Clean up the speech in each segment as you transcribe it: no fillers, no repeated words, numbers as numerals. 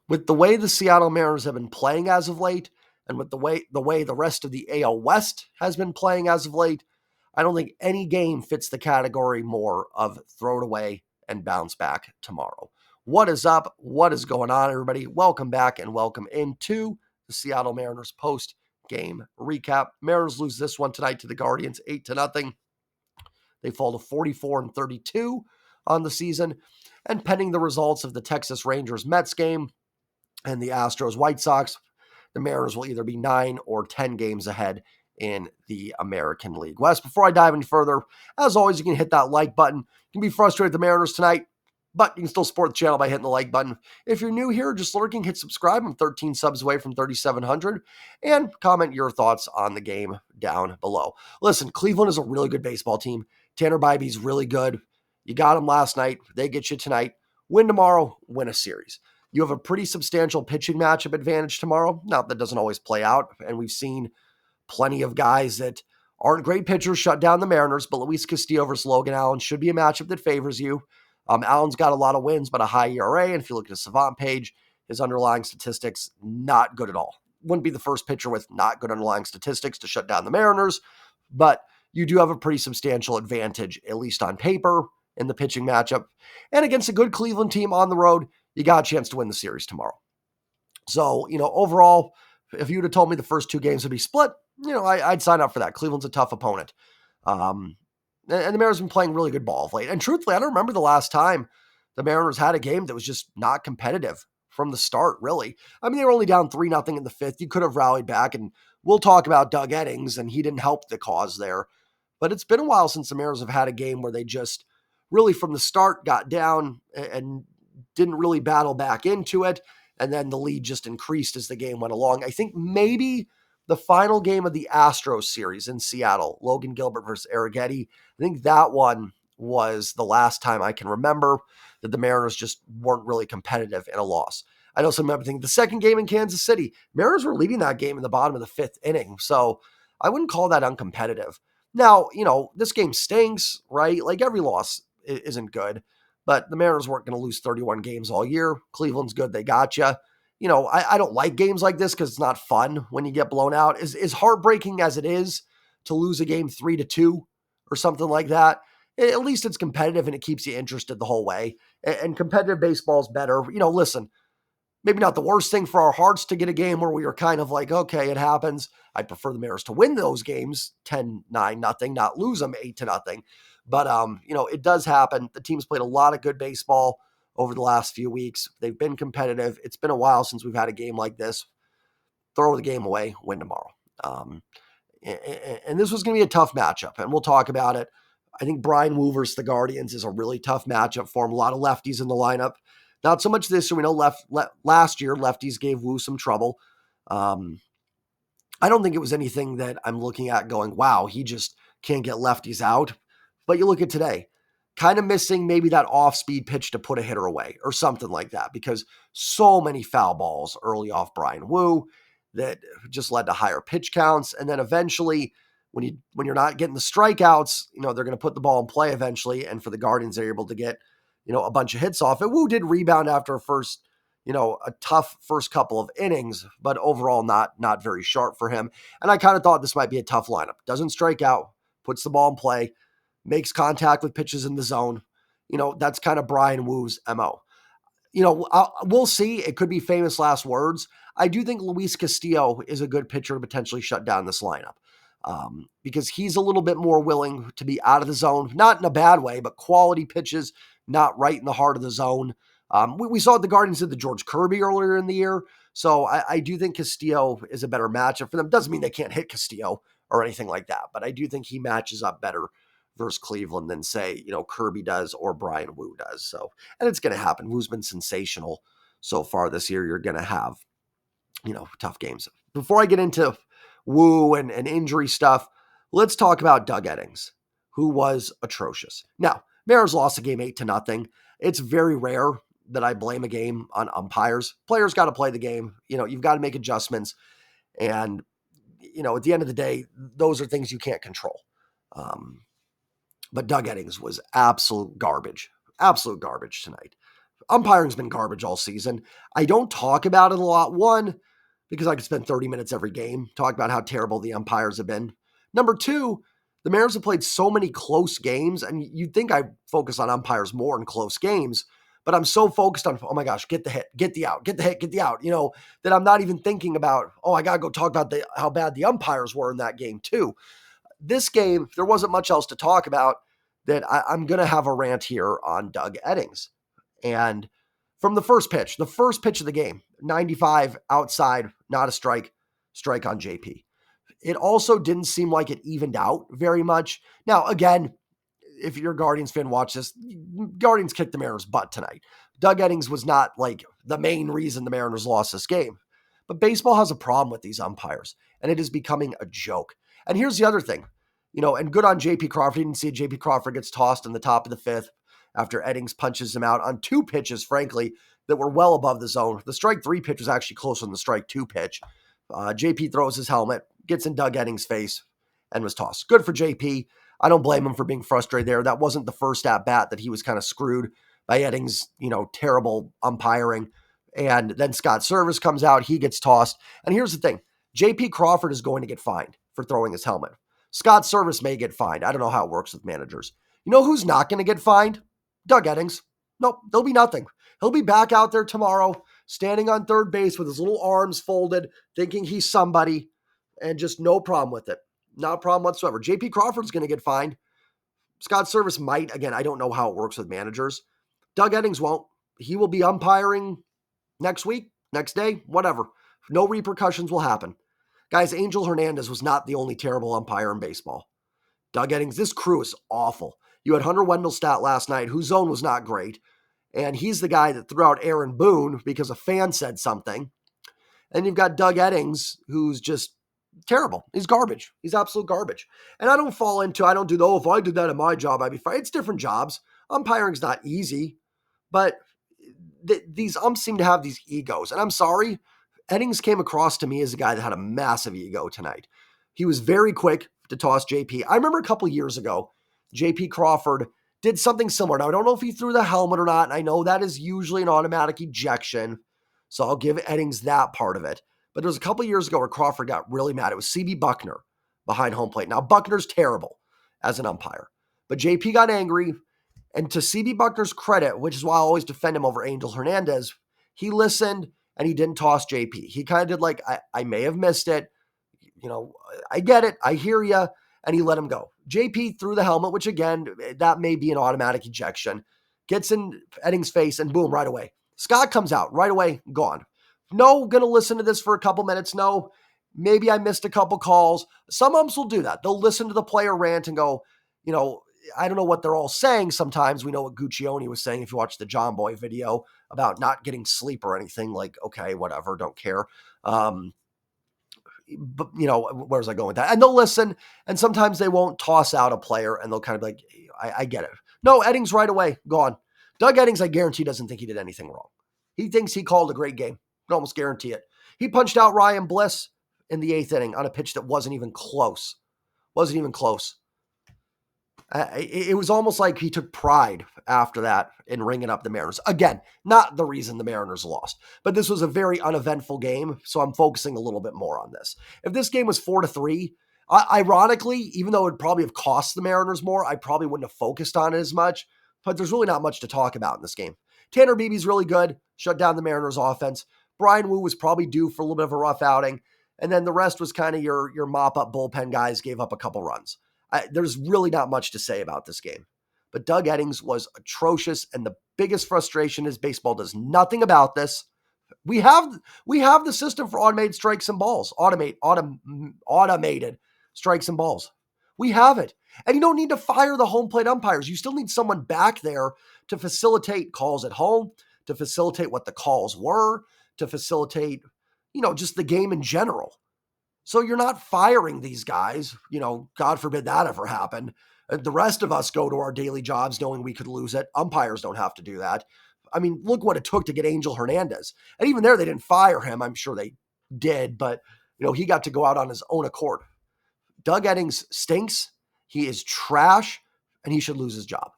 With the way the Seattle Mariners have been playing as of late, and with the way the rest of the AL West has been playing as of late, I don't think any game fits the category more of throw it away and bounce back tomorrow. What is up? What is going on, everybody? Welcome back and welcome into the Seattle Mariners post-game recap. Mariners lose this one tonight to the Guardians 8-0. They fall to 44-32 on the season. And pending the results of the Texas Rangers-Mets game and the Astros-White Sox, the Mariners will either be 9 or 10 games ahead in the American League West. Before I dive any further, as always, you can hit that like button. You can be frustrated with the Mariners tonight, but you can still support the channel by hitting the like button. If you're new here, just lurking, hit subscribe. I'm 13 subs away from 3,700. And comment your thoughts on the game down below. Listen, Cleveland is a really good baseball team. Tanner Bybee's really good. You got him last night. They get you tonight. Win tomorrow, win a series. You have a pretty substantial pitching matchup advantage tomorrow. Now, that doesn't always play out, and we've seen plenty of guys that aren't great pitchers shut down the Mariners, but Luis Castillo versus Logan Allen should be a matchup that favors you. Allen's got a lot of wins, but a high ERA, and if you look at his Savant page, his underlying statistics, not good at all. Wouldn't be the first pitcher with not good underlying statistics to shut down the Mariners, but you do have a pretty substantial advantage, at least on paper, in the pitching matchup. And against a good Cleveland team on the road, you got a chance to win the series tomorrow. So, overall, if you would have told me the first two games would be split, I'd sign up for that. Cleveland's a tough opponent. And the Mariners have been playing really good ball of late. And truthfully, I don't remember the last time the Mariners had a game that was just not competitive from the start, really. I mean, they were only down 3-0 in the fifth. You could have rallied back, and we'll talk about Doug Eddings, and he didn't help the cause there. But it's been a while since the Mariners have had a game where they just really from the start got down and didn't really battle back into it. And then the lead just increased as the game went along. I think maybe the final game of the Astros series in Seattle, Logan Gilbert versus Arrighetti, I think that one was the last time I can remember that the Mariners just weren't really competitive in a loss. I know some people think the second game in Kansas City, Mariners were leading that game in the bottom of the fifth inning. So I wouldn't call that uncompetitive. Now, this game stinks, right? Like every loss isn't good, but the Mariners weren't going to lose 31 games all year. Cleveland's good. They got you. I don't like games like this because it's not fun when you get blown out. As heartbreaking as it is to lose a game 3-2 or something like that, at least it's competitive and it keeps you interested the whole way. And competitive baseball is better. Listen, maybe not the worst thing for our hearts to get a game where we are kind of like, okay, it happens. I'd prefer the Mariners to win those games 10-9-0, not lose them 8-0. But, it does happen. The team's played a lot of good baseball over the last few weeks. They've been competitive. It's been a while since we've had a game like this. Throw the game away, win tomorrow. And this was going to be a tough matchup, and we'll talk about it. I think Brian Wu versus the Guardians is a really tough matchup for him. A lot of lefties in the lineup. Not so much this year. We know last year lefties gave Wu some trouble. I don't think it was anything that I'm looking at going, wow, he just can't get lefties out. But you look at today, kind of missing maybe that off-speed pitch to put a hitter away or something like that because so many foul balls early off Brian Wu that just led to higher pitch counts. And then eventually, when you're not getting the strikeouts, they're going to put the ball in play eventually. And for the Guardians, they're able to get, a bunch of hits off it. Wu did rebound after a tough first couple of innings, but overall not very sharp for him. And I kind of thought this might be a tough lineup. Doesn't strike out, puts the ball in play, makes contact with pitches in the zone. That's kind of Brian Wu's MO. We'll see. It could be famous last words. I do think Luis Castillo is a good pitcher to potentially shut down this lineup because he's a little bit more willing to be out of the zone, not in a bad way, but quality pitches, not right in the heart of the zone. We saw the Guardians did the George Kirby earlier in the year. So I do think Castillo is a better matchup for them. Doesn't mean they can't hit Castillo or anything like that, but I do think he matches up better versus Cleveland than say, Kirby does or Brian Wu does. So, and it's going to happen. Wu's been sensational so far this year. You're going to have, tough games. Before I get into Wu and injury stuff, let's talk about Doug Eddings, who was atrocious. Now, Mariners lost a game 8-0. It's very rare that I blame a game on umpires. Players got to play the game. You've got to make adjustments. And, at the end of the day, those are things you can't control. But Doug Eddings was absolute garbage tonight. Umpiring's been garbage all season. I don't talk about it a lot. One, because I could spend 30 minutes every game talking about how terrible the umpires have been. Number two, the Mariners have played so many close games, and you'd think I focus on umpires more in close games, but I'm so focused on, oh my gosh, get the hit, get the out, get the hit, get the out, that I'm not even thinking about, I got to go talk about how bad the umpires were in that game too. This game, there wasn't much else to talk about. That I'm going to have a rant here on Doug Eddings. And from the first pitch of the game, 95 outside, not a strike on JP. It also didn't seem like it evened out very much. Now, again, if you're a Guardians fan, watch this. Guardians kicked the Mariners' butt tonight. Doug Eddings was not like the main reason the Mariners lost this game. But baseball has a problem with these umpires, and it is becoming a joke. And here's the other thing, and good on J.P. Crawford. You didn't see J.P. Crawford gets tossed in the top of the fifth after Eddings punches him out on two pitches, frankly, that were well above the zone. The strike three pitch was actually closer than the strike two pitch. JP throws his helmet, gets in Doug Eddings' face, and was tossed. Good for JP. I don't blame him for being frustrated there. That wasn't the first at-bat that he was kind of screwed by Eddings', terrible umpiring. And then Scott Service comes out. He gets tossed. And here's the thing. JP Crawford is going to get fined for throwing his helmet. Scott Service may get fined. I don't know how it works with managers. You know who's not going to get fined? Doug Eddings. Nope, there'll be nothing. He'll be back out there tomorrow, standing on third base with his little arms folded, thinking he's somebody, and just no problem with it. Not a problem whatsoever. JP Crawford's going to get fined. Scott Service might. Again, I don't know how it works with managers. Doug Eddings won't. He will be umpiring next week, next day, whatever. No repercussions will happen. Guys, Angel Hernandez was not the only terrible umpire in baseball. Doug Eddings, this crew is awful. You had Hunter Wendelstadt last night, whose zone was not great. And he's the guy that threw out Aaron Boone because a fan said something. And you've got Doug Eddings, who's just terrible. He's garbage. He's absolute garbage. And I don't do, if I did that in my job, I'd be fired. It's different jobs. Umpiring's not easy. But these umps seem to have these egos. And I'm sorry, Eddings came across to me as a guy that had a massive ego tonight. He was very quick to toss JP. I remember a couple years ago, JP Crawford did something similar. Now, I don't know if he threw the helmet or not, and I know that is usually an automatic ejection, so I'll give Eddings that part of it. But there was a couple years ago where Crawford got really mad. It was CB Buckner behind home plate. Now, Buckner's terrible as an umpire, but JP got angry, and to CB Buckner's credit, which is why I always defend him over Angel Hernandez, he listened, and he didn't toss JP. He kind of did like, I may have missed it. I get it. I hear you. And he let him go. JP threw the helmet, which again, that may be an automatic ejection. Gets in Eddings' face and boom, right away. Scott comes out right away, gone. No, going to listen to this for a couple minutes. No, maybe I missed a couple calls. Some umps will do that. They'll listen to the player rant and go, I don't know what they're all saying sometimes. We know what Guccione was saying if you watch the John Boy video about not getting sleep or anything. Like, okay, whatever, don't care. But, where's I going with that? And they'll listen, and sometimes they won't toss out a player, and they'll kind of be like, I get it. No, Eddings right away, gone. Doug Eddings, I guarantee, doesn't think he did anything wrong. He thinks he called a great game. I can almost guarantee it. He punched out Ryan Bliss in the eighth inning on a pitch that wasn't even close. It was almost like he took pride after that in ringing up the Mariners. Again, not the reason the Mariners lost, but this was a very uneventful game, so I'm focusing a little bit more on this. If this game was 4-3, ironically, even though it would probably have cost the Mariners more, I probably wouldn't have focused on it as much, but there's really not much to talk about in this game. Tanner Beebe's really good, shut down the Mariners offense. Brian Wu was probably due for a little bit of a rough outing, and then the rest was kind of your mop-up bullpen guys, gave up a couple runs. There's really not much to say about this game. But Doug Eddings was atrocious, and the biggest frustration is baseball does nothing about this. We have the system for automated strikes and balls. Automated strikes and balls. We have it. And you don't need to fire the home plate umpires. You still need someone back there to facilitate calls at home, to facilitate what the calls were, to facilitate, just the game in general. So you're not firing these guys. God forbid that ever happened. The rest of us go to our daily jobs knowing we could lose it. Umpires don't have to do that. I mean, look what it took to get Angel Hernandez. And even there, they didn't fire him. I'm sure they did, but he got to go out on his own accord. Doug Eddings stinks. He is trash, and he should lose his job.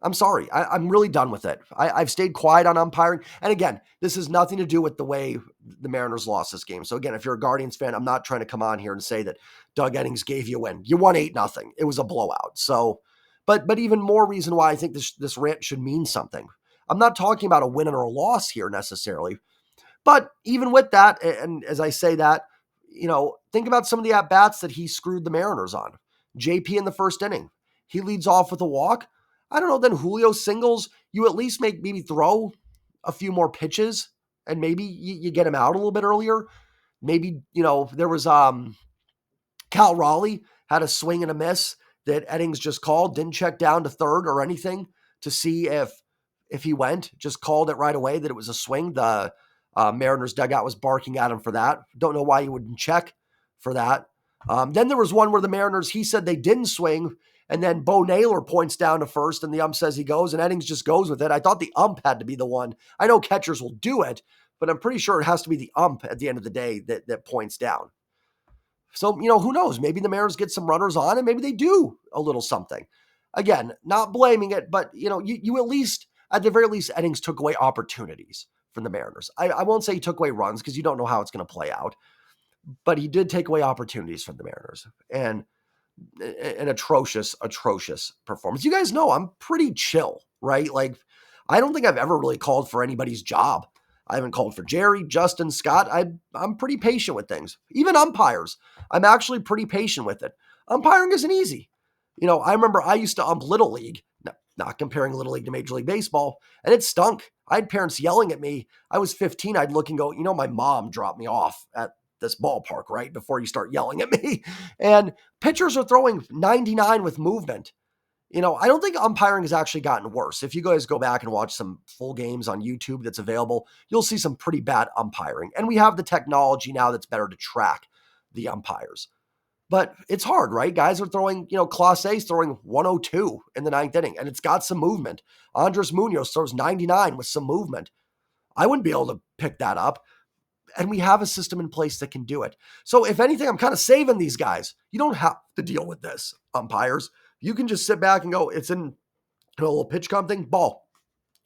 I'm sorry. I'm really done with it. I've stayed quiet on umpiring. And again, this has nothing to do with the way the Mariners lost this game. So again, if you're a Guardians fan, I'm not trying to come on here and say that Doug Eddings gave you a win. You won 8-0. It was a blowout. So, but even more reason why I think this rant should mean something. I'm not talking about a win or a loss here necessarily. But even with that, and as I say that, think about some of the at-bats that he screwed the Mariners on. JP in the first inning, he leads off with a walk. I don't know, then Julio singles, you at least maybe throw a few more pitches and maybe you get him out a little bit earlier. Maybe, there was Cal Raleigh had a swing and a miss that Eddings just called, didn't check down to third or anything to see if he went, just called it right away that it was a swing. The Mariners dugout was barking at him for that. Don't know why you wouldn't check for that. Then there was one where the Mariners, he said they didn't swing, and then Bo Naylor points down to first, and the ump says he goes, and Eddings just goes with it. I thought the ump had to be the one. I know catchers will do it, but I'm pretty sure it has to be the ump at the end of the day that points down. So, who knows? Maybe the Mariners get some runners on, and maybe they do a little something. Again, not blaming it, but, you at least, at the very least, Eddings took away opportunities from the Mariners. I won't say he took away runs because you don't know how it's going to play out, but he did take away opportunities from the Mariners. And an atrocious performance. You guys know I'm pretty chill, right? Like, I don't think I've ever really called for anybody's job. I haven't called for Jerry, Justin, Scott. I'm pretty patient with things. Even umpires, I'm actually pretty patient with it. Umpiring isn't easy. I remember I used to ump Little League, not comparing Little League to Major League Baseball, and it stunk. I had parents yelling at me. I was 15. I'd look and go, my mom dropped me off at this ballpark, right? Before you start yelling at me. And pitchers are throwing 99 with movement. I don't think umpiring has actually gotten worse. If you guys go back and watch some full games on YouTube that's available, you'll see some pretty bad umpiring. And we have the technology now that's better to track the umpires. But it's hard, right? Guys are throwing, Clase A's throwing 102 in the ninth inning, and it's got some movement. Andres Munoz throws 99 with some movement. I wouldn't be able to pick that up. And we have a system in place that can do it. So if anything, I'm kind of saving these guys. You don't have to deal with this, umpires. You can just sit back and go, it's in a little pitch comp thing, ball,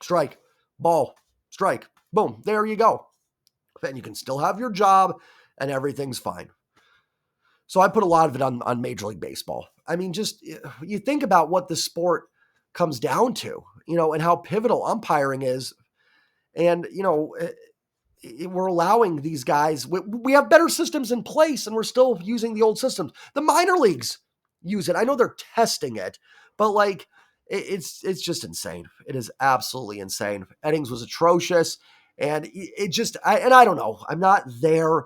strike, ball, strike, boom, there you go. And you can still have your job and everything's fine. So I put a lot of it on Major League Baseball. I mean, just you think about what the sport comes down to, and how pivotal umpiring is. And, we're allowing these guys, we have better systems in place and we're still using the old systems. The minor leagues use it. I know they're testing it, but it's just insane. It is absolutely insane. Eddings was atrocious, and I don't know. I'm not there,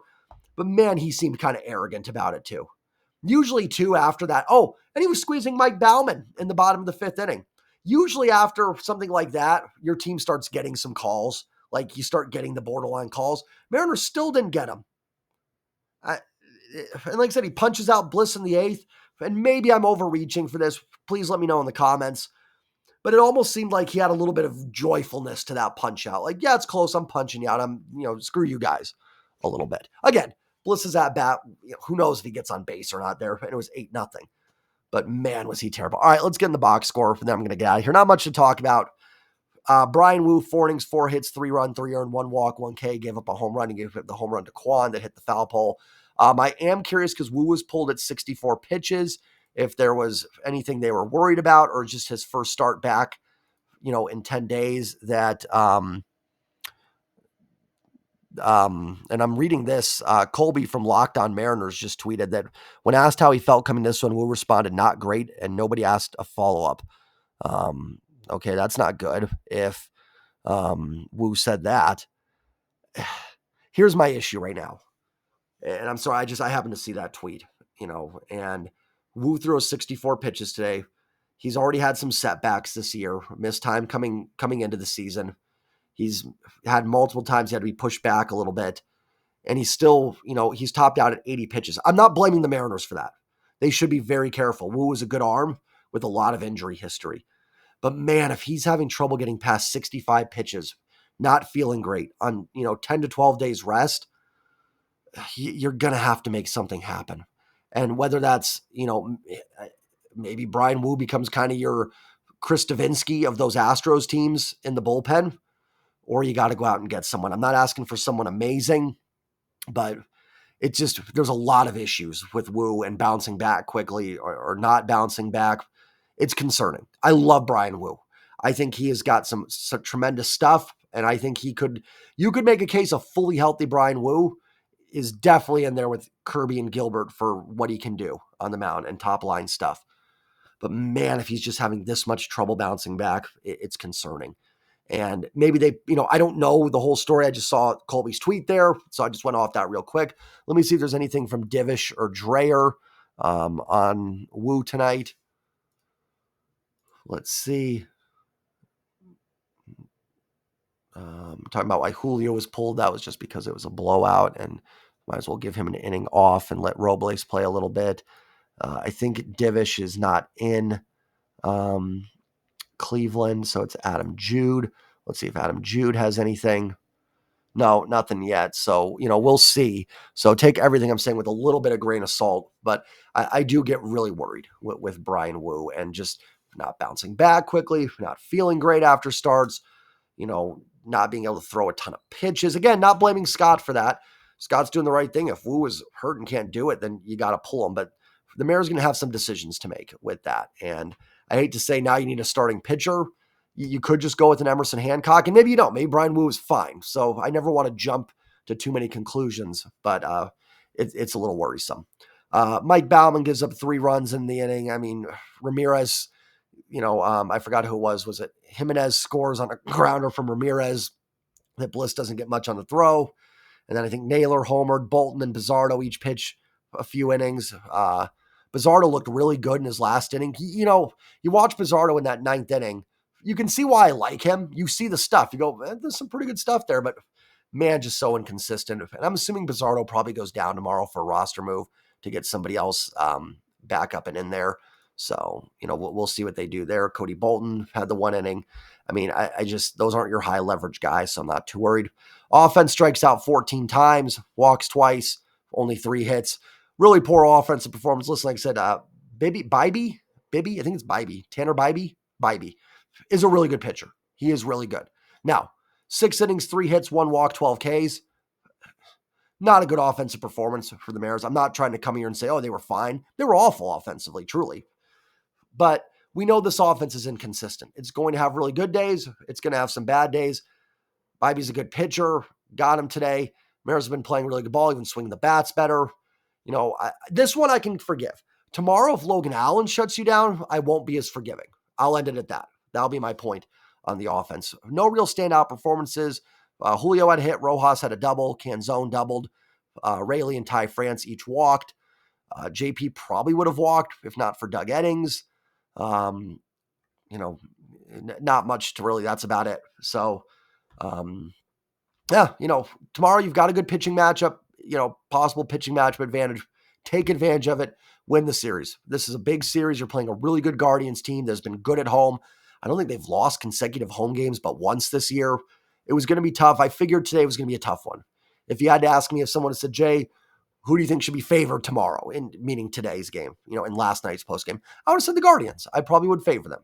but man, he seemed kind of arrogant about it too. Usually too after that. Oh, and he was squeezing Mike Baumann in the bottom of the fifth inning. Usually after something like that, your team starts getting some calls. Like you start getting the borderline calls. Mariners still didn't get him. And like I said, he punches out Bliss in the eighth. And maybe I'm overreaching for this. Please let me know in the comments. But it almost seemed like he had a little bit of joyfulness to that punch out. Like, yeah, it's close. I'm punching you out. I'm, screw you guys a little bit. Again, Bliss is at bat. Who knows if he gets on base or not there. And it was 8-0. But man, was he terrible. All right, let's get in the box score. And then I'm going to get out of here. Not much to talk about. Brian Wu, 4 innings, 4 hits, 3 run, 3 earned, 1 walk, 1 K, gave up a home run. He gave up the home run to Quan that hit the foul pole. I am curious because Wu was pulled at 64 pitches, if there was anything they were worried about or just his first start back, in 10 days that, and I'm reading this, Colby from Locked On Mariners just tweeted that when asked how he felt coming this one, Wu responded, not great, and nobody asked a follow-up. Okay, that's not good if Wu said that. Here's my issue right now. And I'm sorry, I happened to see that tweet, and Wu threw 64 pitches today. He's already had some setbacks this year, missed time coming into the season. He's had multiple times he had to be pushed back a little bit, and he's still, he's topped out at 80 pitches. I'm not blaming the Mariners for that. They should be very careful. Wu is a good arm with a lot of injury history. But man, if he's having trouble getting past 65 pitches, not feeling great on, 10 to 12 days rest, you're going to have to make something happen. And whether that's, maybe Brian Wu becomes kind of your Chris Davinsky of those Astros teams in the bullpen, or you got to go out and get someone. I'm not asking for someone amazing, but it's just, there's a lot of issues with Wu and bouncing back quickly or not bouncing back. It's concerning. I love Brian Wu. I think he has got some tremendous stuff, and I think you could make a case of fully healthy Brian Wu is definitely in there with Kirby and Gilbert for what he can do on the mound and top line stuff. But man, if he's just having this much trouble bouncing back, it's concerning. And maybe they, I don't know the whole story. I just saw Colby's tweet there, so I just went off that real quick. Let me see if there's anything from Divish or Dreyer on Wu tonight. Let's see. Talking about why Julio was pulled. That was just because it was a blowout, and might as well give him an inning off and let Robles play a little bit. I think Divish is not in Cleveland, so it's Adam Jude. Let's see if Adam Jude has anything. No, nothing yet. So, we'll see. So take everything I'm saying with a little bit of grain of salt, but I do get really worried with Brian Wu and just not bouncing back quickly, not feeling great after starts, not being able to throw a ton of pitches. Again, not blaming Scott for that. Scott's doing the right thing. If Wu is hurt and can't do it, then you got to pull him. But the Mariners going to have some decisions to make with that. And I hate to say now you need a starting pitcher. You could just go with an Emerson Hancock, and maybe you don't. Maybe Brian Wu is fine. So I never want to jump to too many conclusions, but it's a little worrisome. Mike Baumann gives up 3 runs in the inning. I mean, Ramirez, I forgot who it was. Was it Jimenez scores on a grounder from Ramirez that Bliss doesn't get much on the throw? And then I think Naylor homered, Bolton and Bizzardo each pitch a few innings. Bizzardo looked really good in his last inning. You watch Bizzardo in that 9th inning, you can see why I like him. You see the stuff. You go, there's some pretty good stuff there, but man, just so inconsistent. And I'm assuming Bizzardo probably goes down tomorrow for a roster move to get somebody else back up and in there. So, we'll see what they do there. Cody Bolton had the 1 inning. I mean, I just, those aren't your high leverage guys, so I'm not too worried. Offense strikes out 14 times, walks twice, only 3 hits. Really poor offensive performance. Listen, like I said, Bibee, I think it's Bibee, Tanner Bibee is a really good pitcher. He is really good. Now, 6 innings, 3 hits, 1 walk, 12 Ks. Not a good offensive performance for the Mariners. I'm not trying to come here and say, oh, they were fine. They were awful offensively, truly. But we know this offense is inconsistent. It's going to have really good days. It's going to have some bad days. Bibee's a good pitcher. Got him today. Mariners have been playing really good ball, even swinging the bats better. This one I can forgive. Tomorrow, if Logan Allen shuts you down, I won't be as forgiving. I'll end it at that. That'll be my point on the offense. No real standout performances. Julio had a hit. Rojas had a double. Canzone doubled. Rayleigh and Ty France each walked. JP probably would have walked if not for Doug Eddings. Not much to really, that's about it. So, tomorrow you've got a good pitching matchup, possible pitching matchup advantage. Take advantage of it. Win the series. This is a big series. You're playing a really good Guardians team that's been good at home. I don't think they've lost consecutive home games but once this year. It was going to be tough. I figured today was going to be a tough one. If you had to ask me, if someone had said, Jay, who do you think should be favored tomorrow, meaning today's game, in last night's postgame, I would have said the Guardians. I probably would favor them.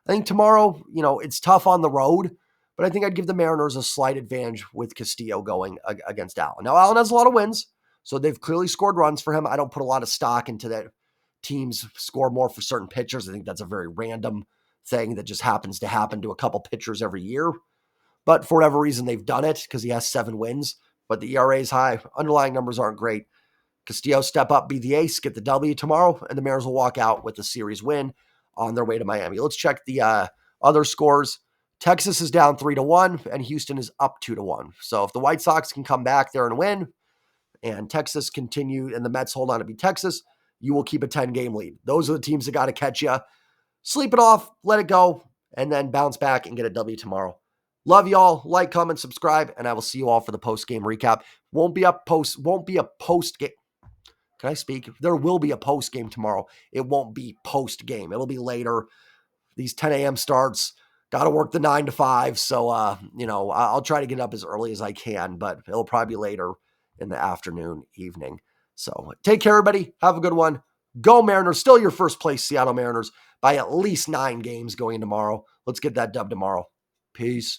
I think tomorrow, it's tough on the road, but I think I'd give the Mariners a slight advantage with Castillo going against Allen. Now, Allen has a lot of wins, so they've clearly scored runs for him. I don't put a lot of stock into that teams score more for certain pitchers. I think that's a very random thing that just happens to happen to a couple pitchers every year. But for whatever reason, they've done it because he has 7 wins, but the ERA is high. Underlying numbers aren't great. Castillo step up, be the ace, get the W tomorrow, and the Mariners will walk out with the series win on their way to Miami. Let's check the other scores. Texas is down 3-1, and Houston is up 2-1. So if the White Sox can come back there and win, and Texas continue, and the Mets hold on to beat Texas, you will keep a 10-game lead. Those are the teams that got to catch you. Sleep it off, let it go, and then bounce back and get a W tomorrow. Love y'all. Like, comment, subscribe, and I will see you all for the post-game recap. Won't be a post-game. Can I speak? There will be a post-game tomorrow. It won't be post-game. It'll be later. These 10 a.m. starts. Got to work the 9 to 5. So, I'll try to get up as early as I can, but it'll probably be later in the afternoon, evening. So take care, everybody. Have a good one. Go Mariners. Still your first place Seattle Mariners by at least 9 games going tomorrow. Let's get that dub tomorrow. Peace.